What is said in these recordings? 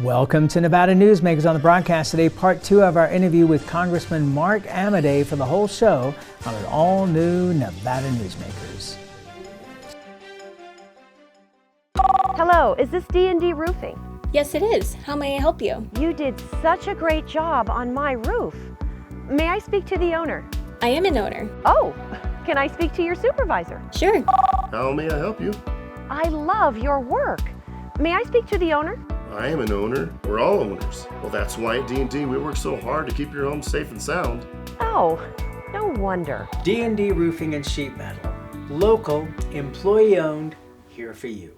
Welcome to Nevada Newsmakers on the broadcast today, part 2 of our interview with Congressman Mark Amodei for the whole show on an all-new Nevada Newsmakers. Hello, is this D&D Roofing? Yes, it is. How may I help you? You did such a great job on my roof. May I speak to the owner? I am an owner. Oh, can I speak to your supervisor? Sure. How may I help you? I love your work. May I speak to the owner? I am an owner. We're all owners. Well, that's why at D&D we work so hard to keep your home safe and sound. Oh, no wonder. D&D Roofing and Sheet Metal. Local, employee-owned, here for you.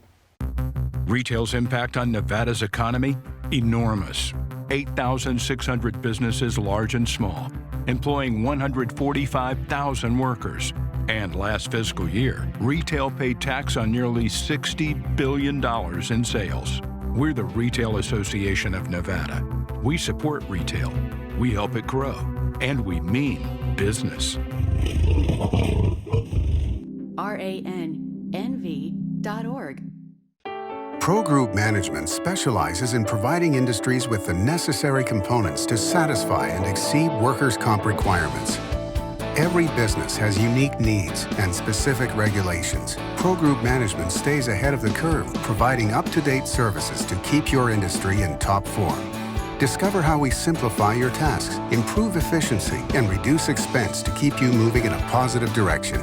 Retail's impact on Nevada's economy? Enormous. 8,600 businesses, large and small, employing 145,000 workers. And last fiscal year, retail paid tax on nearly $60 billion in sales. We're the Retail Association of Nevada. We support retail, we help it grow, and we mean business. RANNV.org. Pro Group Management specializes in providing industries with the necessary components to satisfy and exceed workers' comp requirements. Every business has unique needs and specific regulations. Pro Group Management stays ahead of the curve, providing up-to-date services to keep your industry in top form. Discover how we simplify your tasks, improve efficiency, and reduce expense to keep you moving in a positive direction.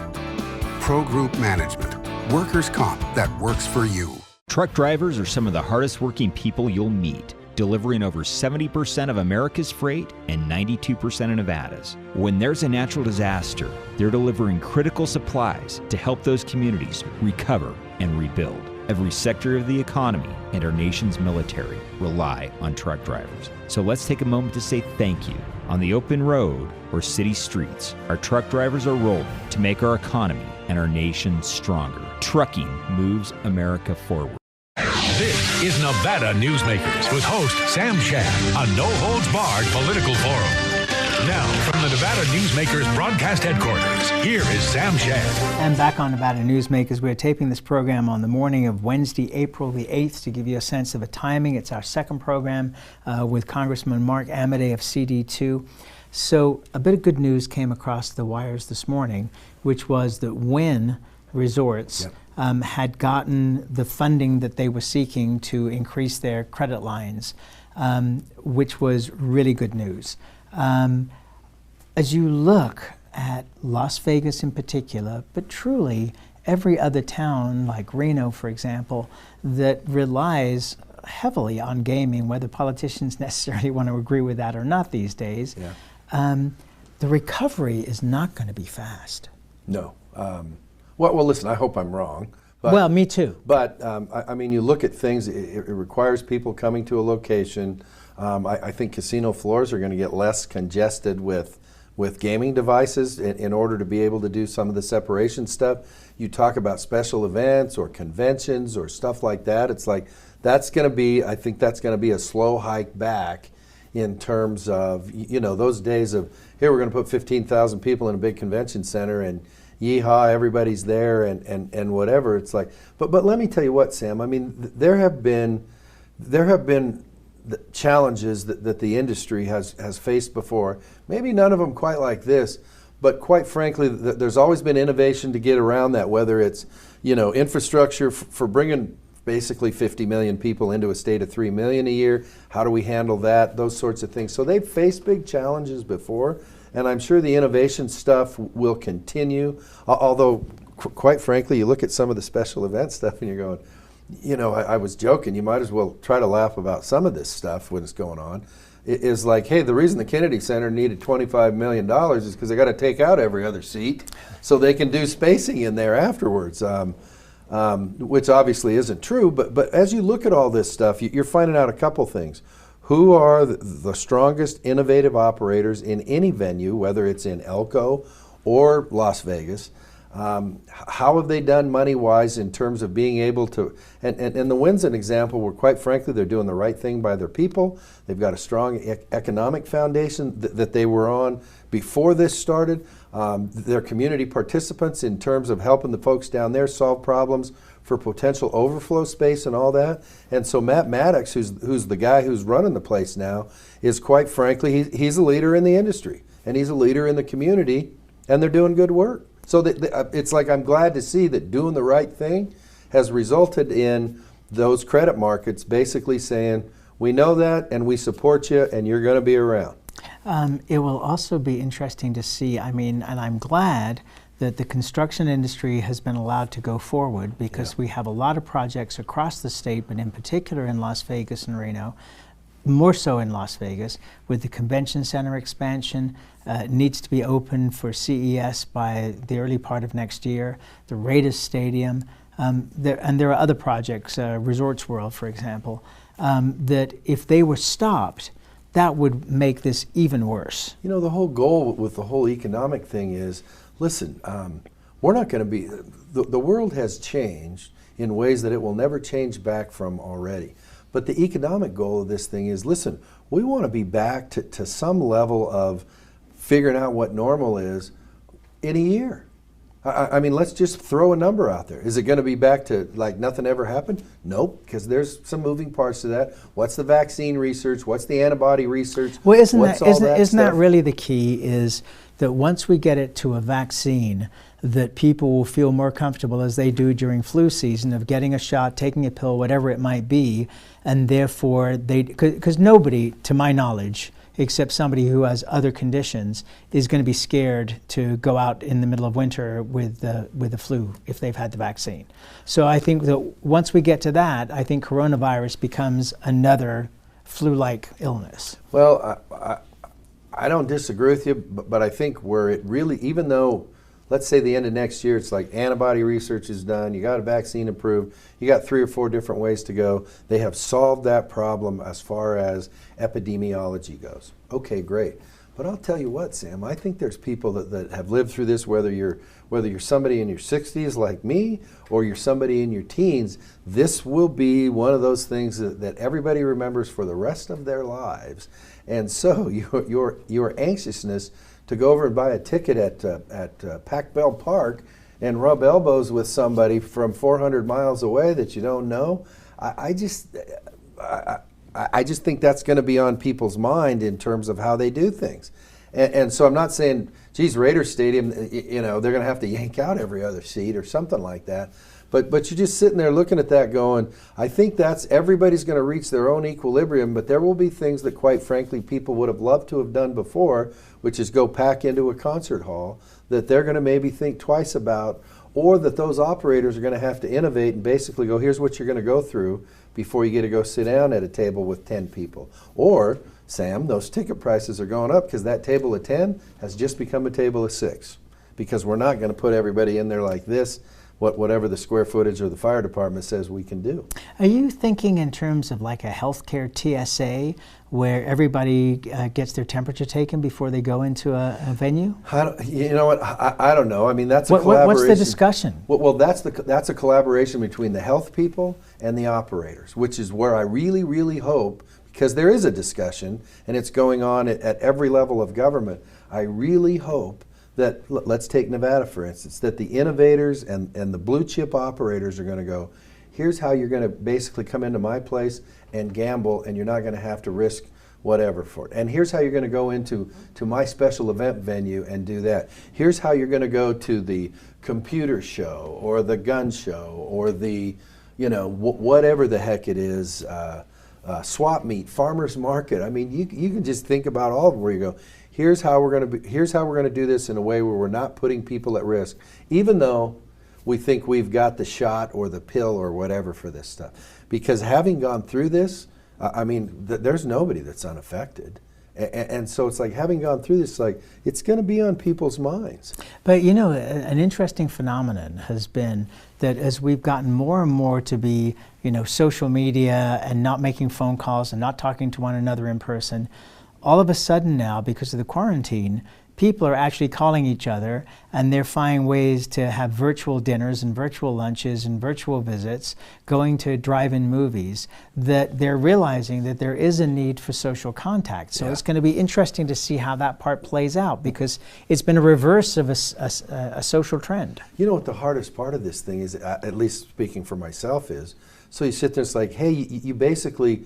Pro Group Management. Workers' comp that works for you. Truck drivers are some of the hardest working people you'll meet, delivering over 70% of America's freight and 92% of Nevada's. When there's a natural disaster, they're delivering critical supplies to help those communities recover and rebuild. Every sector of the economy and our nation's military rely on truck drivers. So let's take a moment to say thank you. On the open road or city streets, our truck drivers are rolling to make our economy and our nation stronger. Trucking moves America forward. This is Nevada Newsmakers with host Sam Shad, a no-holds-barred political forum. Now, from the Nevada Newsmakers broadcast headquarters, here is Sam Shad. And back on Nevada Newsmakers, we're taping this program on the morning of Wednesday, April the 8th, to give you a sense of a timing. It's our second program with Congressman Mark Amodei of CD2. So a bit of good news came across the wires this morning, which was that Wynn Resorts had gotten the funding that they were seeking to increase their credit lines, which was really good news. As you look at Las Vegas in particular, but truly every other town like Reno, for example, that relies heavily on gaming, whether politicians necessarily want to agree with that or not these days, the recovery is not going to be fast. No. Well, listen, I hope I'm wrong. But, well, me too. But, I mean, you look at things, it requires people coming to a location. I think casino floors are going to get less congested with gaming devices in order to be able to do some of the separation stuff. You talk about special events or conventions or stuff like that. It's like, that's going to be, I think that's going to be a slow hike back in terms of, you know, those days of, here we're going to put 15,000 people in a big convention center and yeehaw, everybody's there and whatever. It's like, but let me tell you what, Sam, I mean, there have been the challenges that the industry has faced before. Maybe none of them quite like this, but quite frankly, there's always been innovation to get around that, whether it's, you know, infrastructure for bringing basically 50 million people into a state of 3 million a year. How do we handle that? Those sorts of things. So they've faced big challenges before, and I'm sure the innovation stuff will continue, although quite frankly, you look at some of the special event stuff and you're going, you know, I was joking, you might as well try to laugh about some of this stuff when it's going on. It is like, hey, the reason the Kennedy Center needed $25 million is because they got to take out every other seat so they can do spacing in there afterwards, which obviously isn't true. But as you look at all this stuff, you're finding out a couple things. Who are the strongest innovative operators in any venue, whether it's in Elko or Las Vegas? How have they done money-wise in terms of being able to, and the Wynn's an example where quite frankly they're doing the right thing by their people. They've got a strong economic foundation that they were on before this started. They're community participants in terms of helping the folks down there solve problems for potential overflow space and all that. And so Matt Maddox, who's the guy who's running the place now, is quite frankly, he's a leader in the industry and he's a leader in the community, and they're doing good work. So it's like I'm glad to see that doing the right thing has resulted in those credit markets basically saying, we know that and we support you and you're going to be around. It will also be interesting to see, I mean, and I'm glad that the construction industry has been allowed to go forward, because we have a lot of projects across the state, but in particular in Las Vegas and Reno, more so in Las Vegas, with the convention center expansion. Needs to be open for CES by the early part of next year. The Raiders Stadium, and there are other projects, Resorts World, for example, that if they were stopped, that would make this even worse. You know, the whole goal with the whole economic thing is, listen, we're not going to be, the world has changed in ways that it will never change back from already. But the economic goal of this thing is, listen, we want to be back to some level of figuring out what normal is in a year. I mean, let's just throw a number out there. Is it going to be back to like nothing ever happened? Nope, because there's some moving parts to that. What's the vaccine research? What's the antibody research? Well, isn't that really the key, is that once we get it to a vaccine, that people will feel more comfortable, as they do during flu season, of getting a shot, taking a pill, whatever it might be, and therefore because nobody, to my knowledge, except somebody who has other conditions, is going to be scared to go out in the middle of winter with the flu if they've had the vaccine. So I think that once we get to that, I think coronavirus becomes another flu-like illness. Well, I don't disagree with you, but I think where it really, even though, let's say the end of next year, it's like antibody research is done, you got a vaccine approved, you got 3 or 4 different ways to go. They have solved that problem as far as epidemiology goes. Okay, great. But I'll tell you what, Sam, I think there's people that have lived through this, whether you're somebody in your 60s like me or you're somebody in your teens, this will be one of those things that everybody remembers for the rest of their lives. And so your anxiousness to go over and buy a ticket at Pac Bell Park and rub elbows with somebody from 400 miles away that you don't know, I just think that's going to be on people's mind in terms of how they do things. And so I'm not saying, geez, Raiders Stadium, you know, they're going to have to yank out every other seat or something like that. But you're just sitting there looking at that going, I think everybody's going to reach their own equilibrium, but there will be things that, quite frankly, people would have loved to have done before, which is go pack into a concert hall, that they're going to maybe think twice about, or that those operators are going to have to innovate and basically go, here's what you're going to go through before you get to go sit down at a table with 10 people. Or, Sam, those ticket prices are going up because that table of 10 has just become a table of 6, because we're not going to put everybody in there like this, whatever the square footage or the fire department says we can do. Are you thinking in terms of like a healthcare TSA where everybody gets their temperature taken before they go into a venue? You know what? I don't know. I mean, that's a collaboration. What's the discussion? Well, that's a collaboration between the health people and the operators, which is where I really, really hope, because there is a discussion and it's going on at every level of government. I really hope that, let's take Nevada for instance, that the innovators and the blue chip operators are going to go, here's how you're going to basically come into my place and gamble, and you're not going to have to risk whatever for it. And here's how you're going to go into my special event venue and do that. Here's how you're going to go to the computer show or the gun show or the, you know, whatever the heck it is, swap meet, farmers market. I mean, you can just think about all of them where you go, here's how we're going to do this in a way where we're not putting people at risk, even though we think we've got the shot or the pill or whatever for this stuff. Because having gone through this, I mean, there's nobody that's unaffected. And so it's like, having gone through this, like, it's going to be on people's minds. But you know, an interesting phenomenon has been that as we've gotten more and more to be, you know, social media and not making phone calls and not talking to one another in person, all of a sudden now, because of the quarantine, people are actually calling each other, and they're finding ways to have virtual dinners and virtual lunches and virtual visits, going to drive-in movies, that they're realizing that there is a need for social contact. So it's going to be interesting to see how that part plays out, because it's been a reverse of a social trend. You know what the hardest part of this thing is, at least speaking for myself, is, so you sit there, it's like, hey, you basically,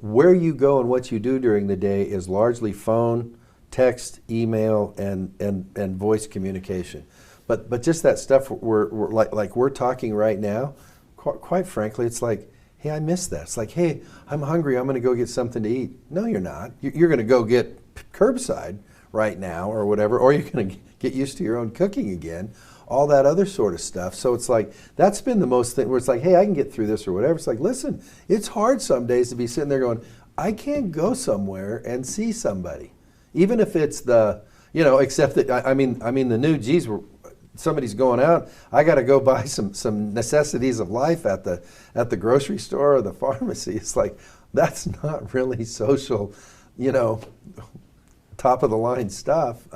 where you go and what you do during the day is largely phone, text, email, and voice communication. But just that stuff we're we're talking right now, quite frankly, it's like, hey, I miss that. It's like, hey, I'm hungry, I'm going to go get something to eat. No, you're not. You're going to go get curbside right now or whatever, or you're going to get used to your own cooking again, all that other sort of stuff. So it's like, that's been the most thing where it's like, hey, I can get through this or whatever. It's like, listen, it's hard some days to be sitting there going, I can't go somewhere and see somebody. Even if it's the, you know, except that, I mean the new, geez, somebody's going out, I got to go buy some necessities of life at the grocery store or the pharmacy. It's like, that's not really social, you know, top of the line stuff.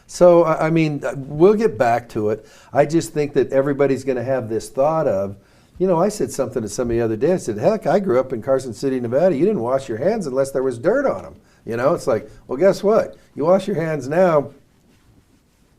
So, I mean, we'll get back to it. I just think that everybody's going to have this thought of, you know, I said something to somebody the other day. I said, heck, I grew up in Carson City, Nevada. You didn't wash your hands unless there was dirt on them. You know, it's like, well, guess what? You wash your hands now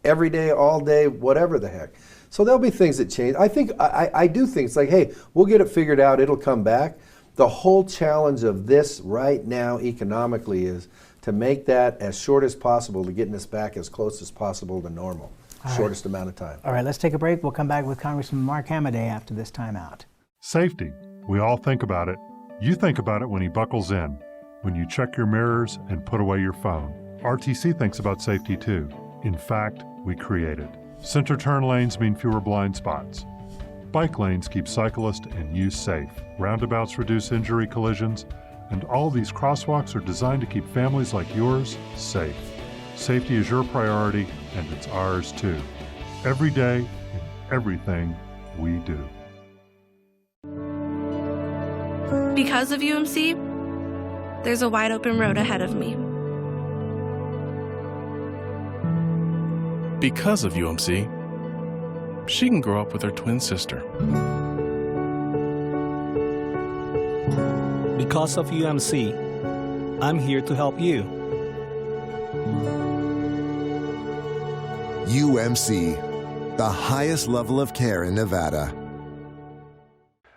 every day, all day, whatever the heck. So there'll be things that change. I think, I do think it's like, hey, we'll get it figured out. It'll come back. The whole challenge of this right now economically is to make that as short as possible, to getting us back as close as possible to normal. Shortest amount of time. All right, let's take a break. We'll come back with Congressman Mark Amodei after this timeout. Safety. We all think about it. You think about it when he buckles in, when you check your mirrors and put away your phone. RTC thinks about safety too. In fact, we create it. Center turn lanes mean fewer blind spots. Bike lanes keep cyclists and you safe. Roundabouts reduce injury collisions, and all these crosswalks are designed to keep families like yours safe. Safety is your priority, and it's ours too. Every day, in everything we do. Because of UMC, there's a wide open road ahead of me. Because of UMC, she can grow up with her twin sister. Because of UMC, I'm here to help you. UMC, the highest level of care in Nevada.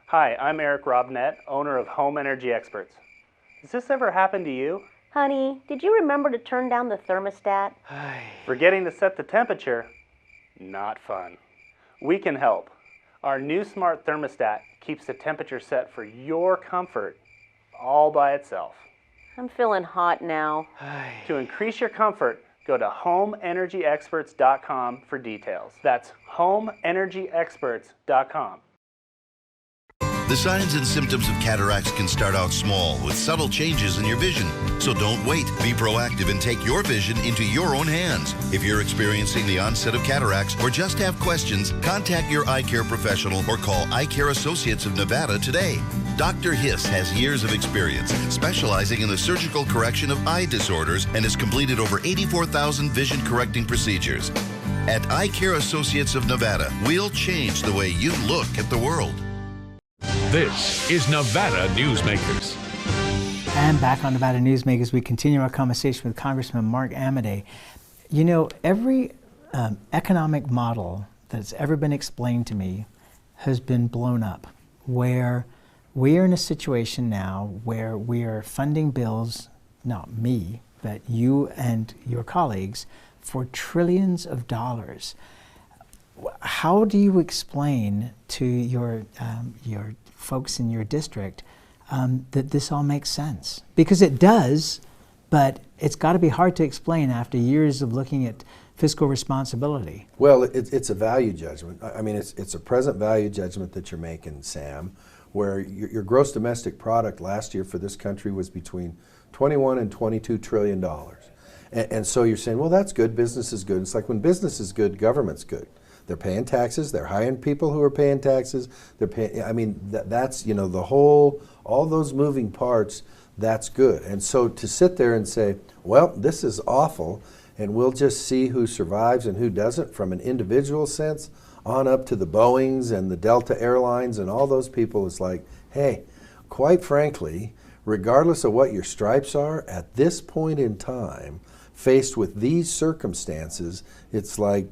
Hi, I'm Eric Robnett, owner of Home Energy Experts. Has this ever happened to you? Honey, did you remember to turn down the thermostat? Forgetting to set the temperature? Not fun. We can help. Our new smart thermostat keeps the temperature set for your comfort all by itself. I'm feeling hot now. To increase your comfort, go to homeenergyexperts.com for details. That's homeenergyexperts.com. The signs and symptoms of cataracts can start out small with subtle changes in your vision. So don't wait. Be proactive and take your vision into your own hands. If you're experiencing the onset of cataracts or just have questions, contact your eye care professional or call Eye Care Associates of Nevada today. Dr. Hiss has years of experience specializing in the surgical correction of eye disorders and has completed over 84,000 vision correcting procedures. At Eye Care Associates of Nevada, we'll change the way you look at the world. This is Nevada Newsmakers. And back on Nevada Newsmakers, we continue our conversation with Congressman Mark Amodei. You know, every economic model that's ever been explained to me has been blown up, where we are in a situation now where we are funding bills, not me, but you and your colleagues, for trillions of dollars. How do you explain to your folks in your district that this all makes sense? Because it does, but it's got to be hard to explain after years of looking at fiscal responsibility. Well, it's a value judgment. I mean, it's a present value judgment that you're making, Sam, where your gross domestic product last year for this country was between 21 and 22 trillion dollars. And so you're saying, well, that's good, business is good. It's like when business is good, government's good. They're paying taxes, they're hiring people who are paying taxes, they're paying, I mean, that's, you know, the whole, all those moving parts, that's good. And so to sit there and say, well, this is awful, and we'll just see who survives and who doesn't from an individual sense on up to the Boeings and the Delta Airlines and all those people. It's like, hey, quite frankly, regardless of what your stripes are, at this point in time, faced with these circumstances, it's like,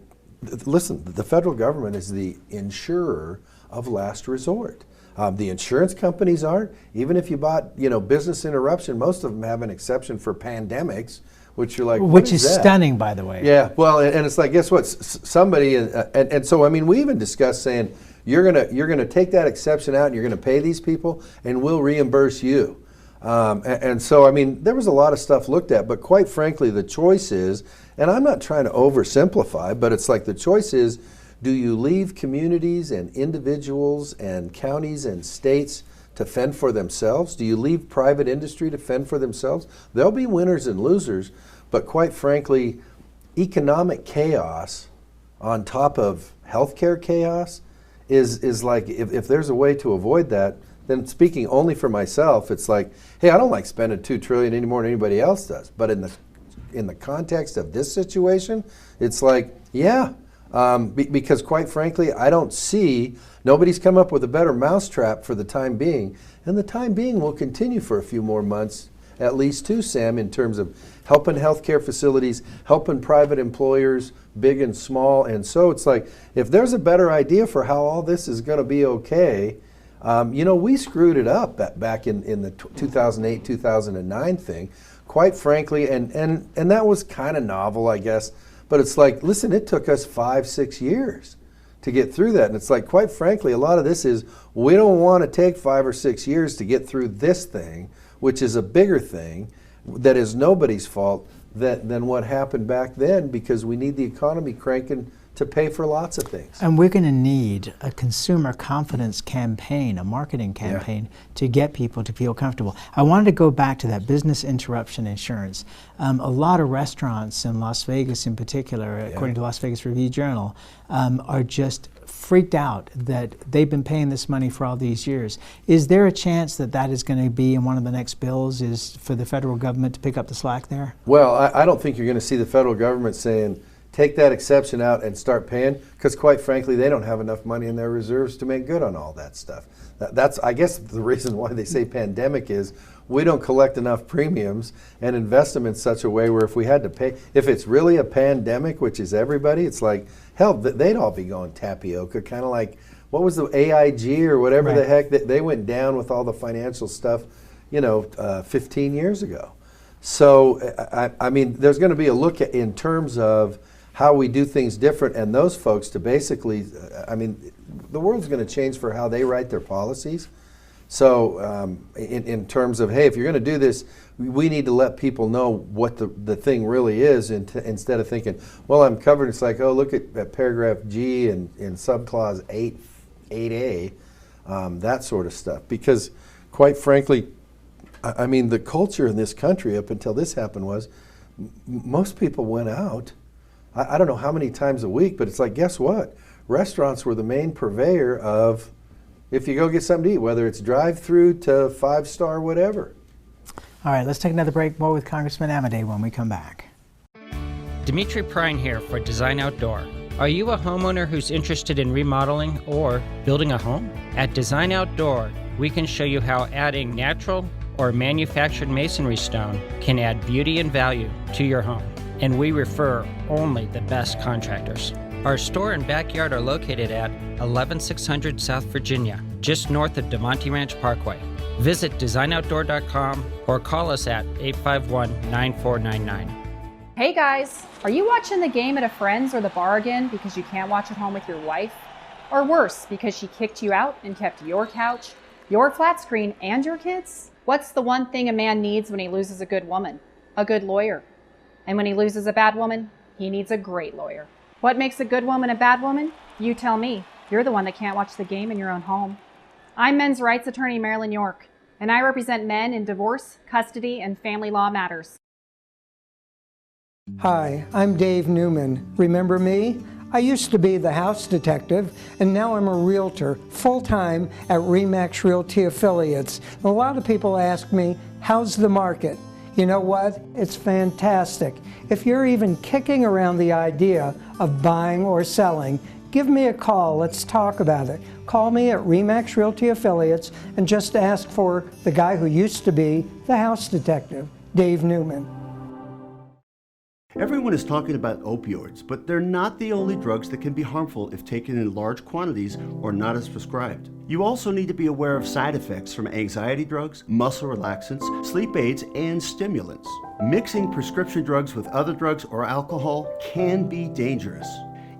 listen, the federal government is the insurer of last resort. The insurance companies aren't. Even if you bought, business interruption, most of them have an exception for pandemics, which you're like, which is that? Stunning, by the way. Yeah, well, and it's like, guess what? Somebody, and so I mean, we even discussed saying you're gonna take that exception out, and you're gonna pay these people, and we'll reimburse you. And so I mean, there was a lot of stuff looked at, but quite frankly, the choice is, and I'm not trying to oversimplify, but it's like the choice is, do you leave communities and individuals and counties and states to fend for themselves? Do you leave private industry to fend for themselves? There'll be winners and losers, but quite frankly, economic chaos on top of healthcare chaos is like, if there's a way to avoid that, then speaking only for myself, it's like, hey, I don't like spending $2 trillion any more than anybody else does. But in the context of this situation, it's like, yeah, because quite frankly, I don't see, nobody's come up with a better mousetrap for the time being. And the time being will continue for a few more months, at least too, Sam, in terms of helping healthcare facilities, helping private employers, big and small. And so it's like, if there's a better idea for how all this is going to be okay, we screwed it up back in the 2008, 2009 thing, quite frankly, and that was kind of novel, I guess. But it's like, listen, it took us 5-6 years to get through that. And it's like, quite frankly, a lot of this is, we don't want to take 5 or 6 years to get through this thing, which is a bigger thing that is nobody's fault than what happened back then, because we need the economy cranking to pay for lots of things. And we're going to need a consumer confidence campaign, a marketing campaign, to get people to feel comfortable. I wanted to go back to that business interruption insurance. A lot of restaurants in Las Vegas in particular, according to Las Vegas Review-Journal, are just freaked out that they've been paying this money for all these years. Is there a chance that that is going to be in one of the next bills, is for the federal government to pick up the slack there? Well, I don't think you're going to see the federal government saying, take that exception out and start paying, because quite frankly, they don't have enough money in their reserves to make good on all that stuff. That's, I guess, the reason why they say pandemic is, we don't collect enough premiums and invest them in such a way where if we had to pay, if it's really a pandemic, which is everybody, it's like, hell, they'd all be going tapioca, kind of like, what was the AIG or whatever the heck, they went down with all the financial stuff, 15 years ago. So, I mean, there's going to be a look at, in terms of how we do things different, and those folks to basically, I mean, the world's going to change for how they write their policies. So in terms of, hey, if you're going to do this, we need to let people know what the thing really is, instead of thinking, well, I'm covered. It's like, oh, look at paragraph G and in subclause 8A, that sort of stuff. Because quite frankly, I mean, the culture in this country up until this happened was, most people went out, I don't know how many times a week, but it's like, guess what? Restaurants were the main purveyor of, if you go get something to eat, whether it's drive-through to 5-star, whatever. All right, let's take another break. More with Congressman Amodei when we come back. Dimitri Prine here for Design Outdoor. Are you a homeowner who's interested in remodeling or building a home? At Design Outdoor, we can show you how adding natural or manufactured masonry stone can add beauty and value to your home. And we refer only the best contractors. Our store and backyard are located at 11600 South Virginia, just north of DeMonte Ranch Parkway. Visit designoutdoor.com or call us at 851-9499. Hey guys, are you watching the game at a friend's or the bar again because you can't watch at home with your wife? Or worse, because she kicked you out and kept your couch, your flat screen, and your kids? What's the one thing a man needs when he loses a good woman? A good lawyer. And when he loses a bad woman, he needs a great lawyer. What makes a good woman a bad woman? You tell me. You're the one that can't watch the game in your own home. I'm men's rights attorney Marilyn York, and I represent men in divorce, custody, and family law matters. Hi, I'm Dave Newman. Remember me? I used to be the house detective, and now I'm a realtor, full-time at RE/MAX Realty Affiliates. And a lot of people ask me, how's the market? You know what? It's fantastic. If you're even kicking around the idea of buying or selling, give me a call. Let's talk about it. Call me at RE/MAX Realty Affiliates and just ask for the guy who used to be the house detective, Dave Newman. Everyone is talking about opioids, but they're not the only drugs that can be harmful if taken in large quantities or not as prescribed. You also need to be aware of side effects from anxiety drugs, muscle relaxants, sleep aids, and stimulants. Mixing prescription drugs with other drugs or alcohol can be dangerous.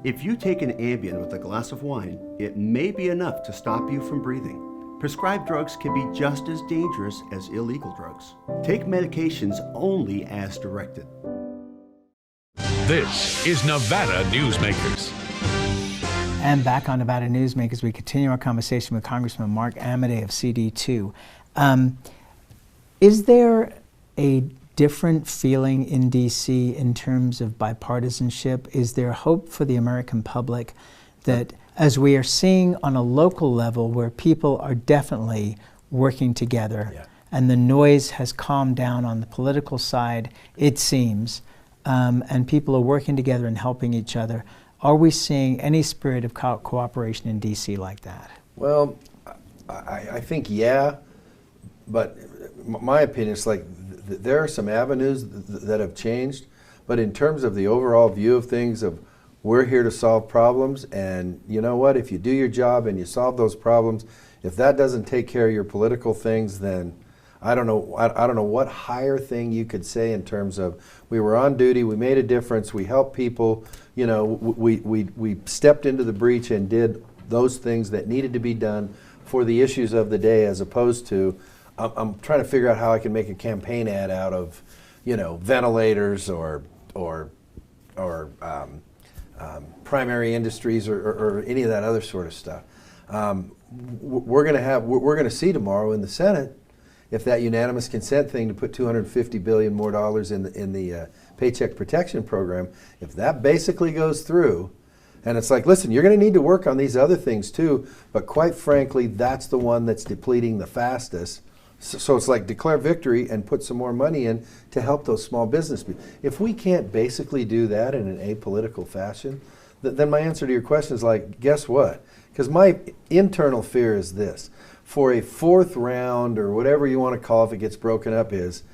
If you take an Ambien with a glass of wine, it may be enough to stop you from breathing. Prescribed drugs can be just as dangerous as illegal drugs. Take medications only as directed. This is Nevada Newsmakers. And back on Nevada Newsmakers, we continue our conversation with Congressman Mark Amodei of CD2. Is there a different feeling in D.C. in terms of bipartisanship? Is there hope for the American public that, as we are seeing on a local level where people are definitely working together and the noise has calmed down on the political side, it seems, and people are working together and helping each other, are we seeing any spirit of cooperation in D.C. like that? Well, I think but my opinion is like there are some avenues that have changed, but in terms of the overall view of things, of we're here to solve problems, and you know what, if you do your job and you solve those problems, if that doesn't take care of your political things, then I don't know. I don't know what higher thing you could say in terms of we were on duty, we made a difference, we helped people. You know, we stepped into the breach and did those things that needed to be done for the issues of the day, as opposed to I'm trying to figure out how I can make a campaign ad out of, you know, ventilators or primary industries or any of that other sort of stuff. We're going to see tomorrow in the Senate if that unanimous consent thing to put $250 billion more in the Paycheck Protection Program, if that basically goes through, and it's like, listen, you're going to need to work on these other things too, but quite frankly, that's the one that's depleting the fastest. So it's like declare victory and put some more money in to help those small business people. If we can't basically do that in an apolitical fashion, then my answer to your question is like, guess what? Because my internal fear is this. For a fourth round or whatever you want to call it, if it gets broken up, is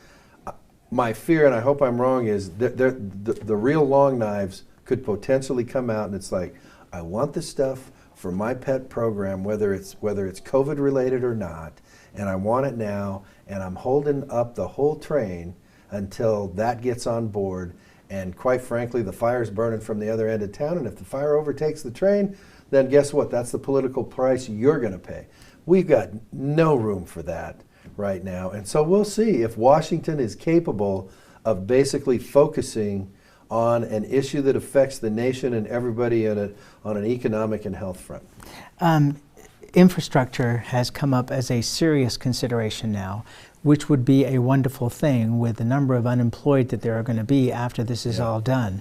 my fear, and I hope I'm wrong, is that the real long knives could potentially come out, and it's like, I want this stuff for my pet program, whether it's COVID related or not, and I want it now, and I'm holding up the whole train until that gets on board. And quite frankly, the fire's burning from the other end of town, and if the fire overtakes the train, then guess what? That's the political price you're going to pay. We've got no room for that right now. And so we'll see if Washington is capable of basically focusing on an issue that affects the nation and everybody on an economic and health front. Infrastructure has come up as a serious consideration now, which would be a wonderful thing with the number of unemployed that there are going to be after this is all done.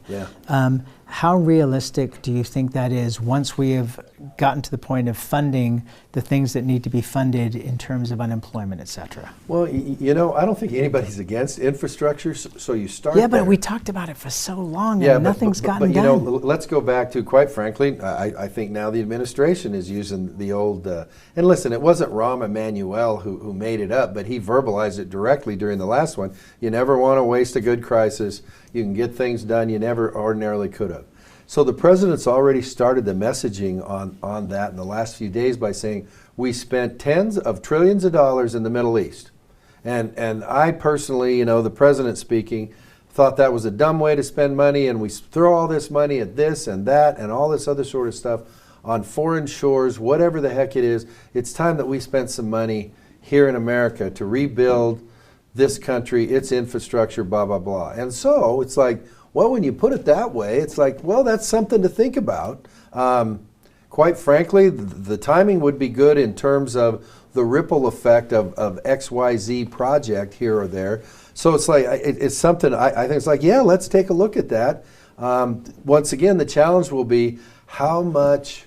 How realistic do you think that is once we have gotten to the point of funding the things that need to be funded in terms of unemployment, et cetera? Well, you know, I don't think anybody's against infrastructure, so you start but there. we talked about it for so long and nothing's gotten done. done. You know, let's go back to, quite frankly, I think now the administration is using the old, and listen, it wasn't Rahm Emanuel who made it up, but he verbalized it directly during the last one. You never want to waste a good crisis. You can get things done you never ordinarily could have. So the president's already started the messaging on that in the last few days by saying we spent tens of trillions of dollars in the Middle East. And I personally, you know, the president speaking, thought that was a dumb way to spend money, and we throw all this money at this and that and all this other sort of stuff on foreign shores, whatever the heck it is. It's time that we spent some money here in America to rebuild this country, its infrastructure, blah, blah, blah. And so it's like, well, when you put it that way, it's like, well, that's something to think about. Quite frankly, the timing would be good in terms of the ripple effect of XYZ project here or there. So it's like, it's something, I think it's like, yeah, let's take a look at that. Once again, the challenge will be how much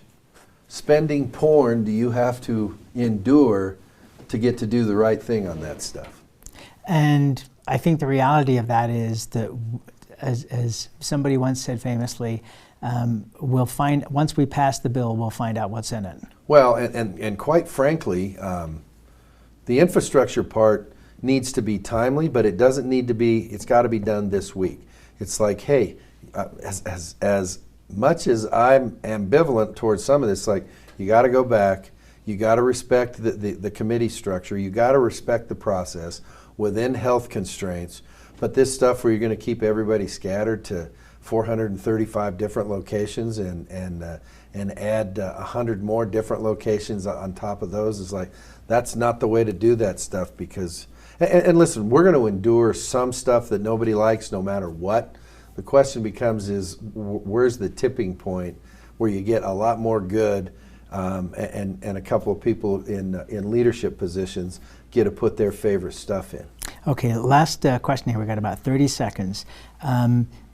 spending porn do you have to endure to get to do the right thing on that stuff? And I think the reality of that is that, as somebody once said famously, we'll find, once we pass the bill, we'll find out what's in it. Well, and quite frankly, the infrastructure part needs to be timely, but it doesn't need to be, it's got to be done this week. It's like, hey, as much as I'm ambivalent towards some of this, like, you got to go back, you got to respect the committee structure, you got to respect the process within health constraints, but this stuff where you're going to keep everybody scattered to 435 different locations and add 100 more different locations on top of those is like, that's not the way to do that stuff. Because, and listen, we're going to endure some stuff that nobody likes no matter what. The question becomes is, where's the tipping point where you get a lot more good and a couple of people in leadership positions get to put their favorite stuff in. Okay, last question here. We've got about 30 seconds.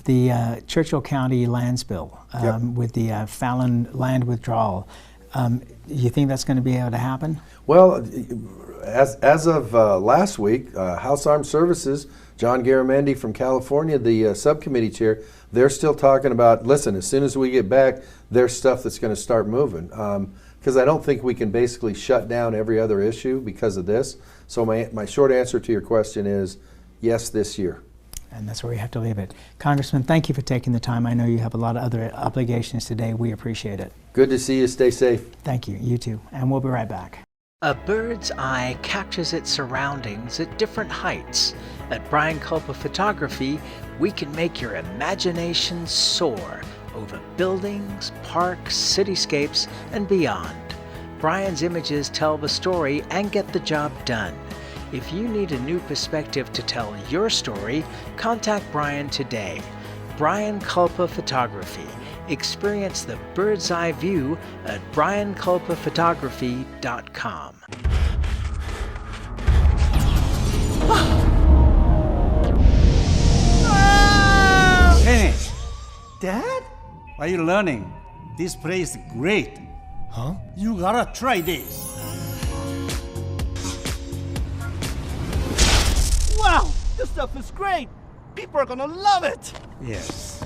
The Churchill County lands bill with the Fallon land withdrawal. You think that's going to be able to happen? Well, as of last week, House Armed Services, John Garamendi from California, the subcommittee chair, they're still talking about, listen, as soon as we get back, there's stuff that's going to start moving. Because I don't think we can basically shut down every other issue because of this. So my short answer to your question is yes, this year. And that's where we have to leave it. Congressman, thank you for taking the time. I know you have a lot of other obligations today. We appreciate it. Good to see you. Stay safe. Thank you. You too. And we'll be right back. A bird's eye captures its surroundings at different heights. At Brian Culpa Photography, we can make your imagination soar over buildings, parks, cityscapes, and beyond. Brian's images tell the story and get the job done. If you need a new perspective to tell your story, contact Brian today. Brian Culpa Photography. Experience the bird's eye view at brianculpaphotography.com. Kenny! Dad? Are you learning? This place is great. Huh? You gotta try this. Wow! This stuff is great! People are gonna love it! Yes.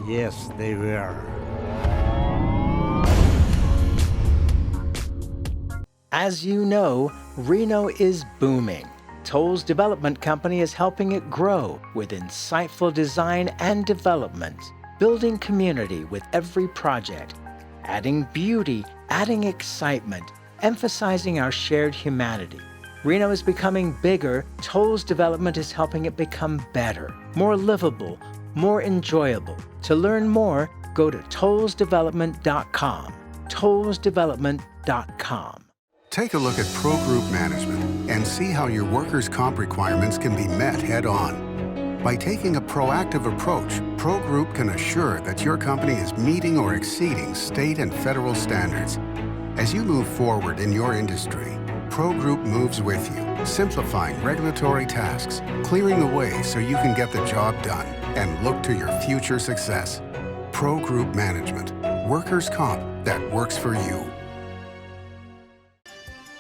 Yes, they will. As you know, Reno is booming. Toll's development company is helping it grow with insightful design and development, building community with every project, adding beauty, adding excitement, emphasizing our shared humanity. Reno is becoming bigger. Toll's development is helping it become better, more livable, more enjoyable. To learn more, go to tollsdevelopment.com. tollsdevelopment.com. Take a look at Pro Group Management and see how your workers' comp requirements can be met head-on. By taking a proactive approach, Pro Group can assure that your company is meeting or exceeding state and federal standards. As you move forward in your industry, Pro Group moves with you, simplifying regulatory tasks, clearing the way so you can get the job done and look to your future success. Pro Group Management, workers' comp that works for you.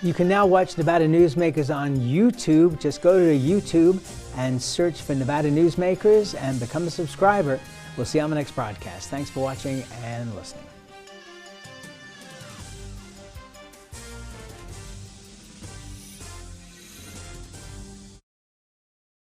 You can now watch Nevada Newsmakers on YouTube. Just go to YouTube and search for Nevada Newsmakers and become a subscriber. We'll see you on the next broadcast. Thanks for watching and listening.